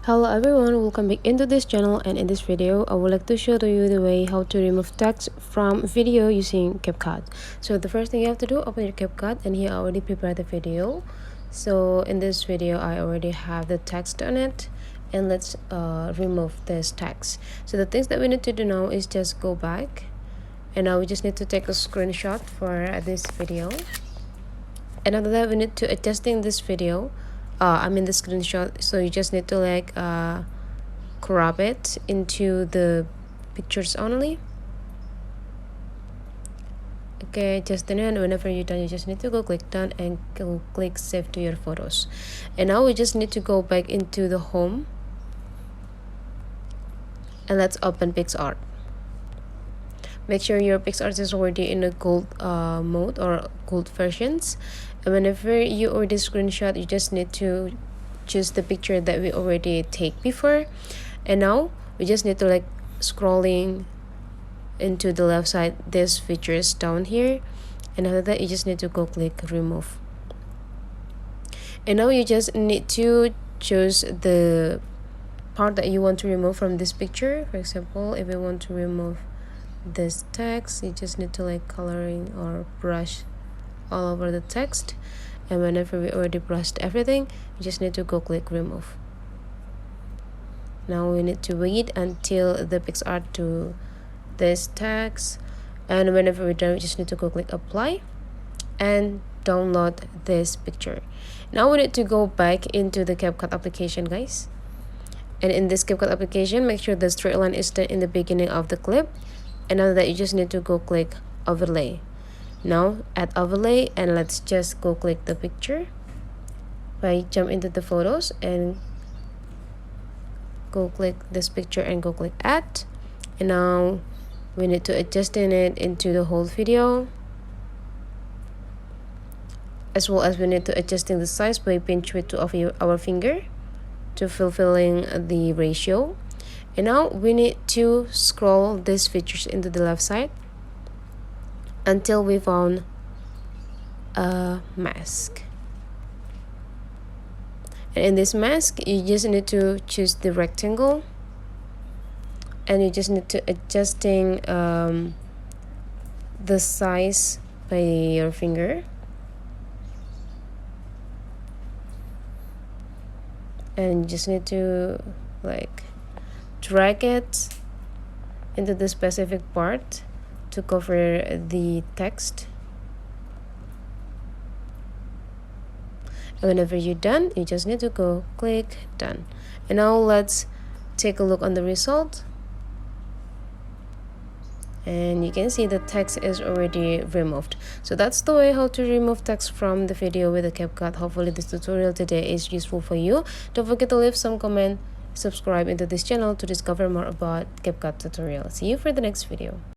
Hello everyone, welcome back into this channel, and in this video I would like to show to you the way how to remove text from video using CapCut. So the first thing you have to do, open your CapCut, and here I already prepared the video. So in this video I already have the text on it, and let's remove this text. So the things that we need to do now is just go back, and now we just need to take a screenshot for this video. And after that we need to adjusting this video, the screenshot. So you just need to crop it into the pictures only. Okay, just then, and whenever you're done, you just need to go click done and go click save to your photos. And now we just need to go back into the home, and let's open PixArt. Make sure your PixArt is already in a gold mode or gold versions. And whenever you already screenshot, you just need to choose the picture that we already take before. And now we just need to scrolling into the left side, this features down here, and after that you just need to go click remove. And now you just need to choose the part that you want to remove from this picture. For example, if you want to remove this text, you just need to coloring or brush all over the text, and whenever we already brushed everything, you just need to go click remove. Now we need to wait until the PixArt to this text, and whenever we're done, we just need to go click apply and download this picture. Now we need to go back into the CapCut application, guys, and in this CapCut application, make sure the straight line is done in the beginning of the clip, and after that you just need to go click overlay. Now add overlay, and let's just go click the picture. By jump into the photos and go click this picture and go click add. And now we need to adjust it into the whole video, as well as we need to adjusting the size by pinch width of our finger to fulfilling the ratio. And now we need to scroll these features into the left side until we found a mask. And in this mask, you just need to choose the rectangle, and you just need to adjusting the size by your finger, and you just need to drag it into the specific part to cover the text. And whenever you're done, you just need to go click done. And now let's take a look on the result, and you can see the text is already removed. So that's the way how to remove text from the video with the CapCut. Hopefully this tutorial today is useful for you. Don't forget to leave some comment, subscribe into this channel to discover more about CapCut tutorial. See you for the next video.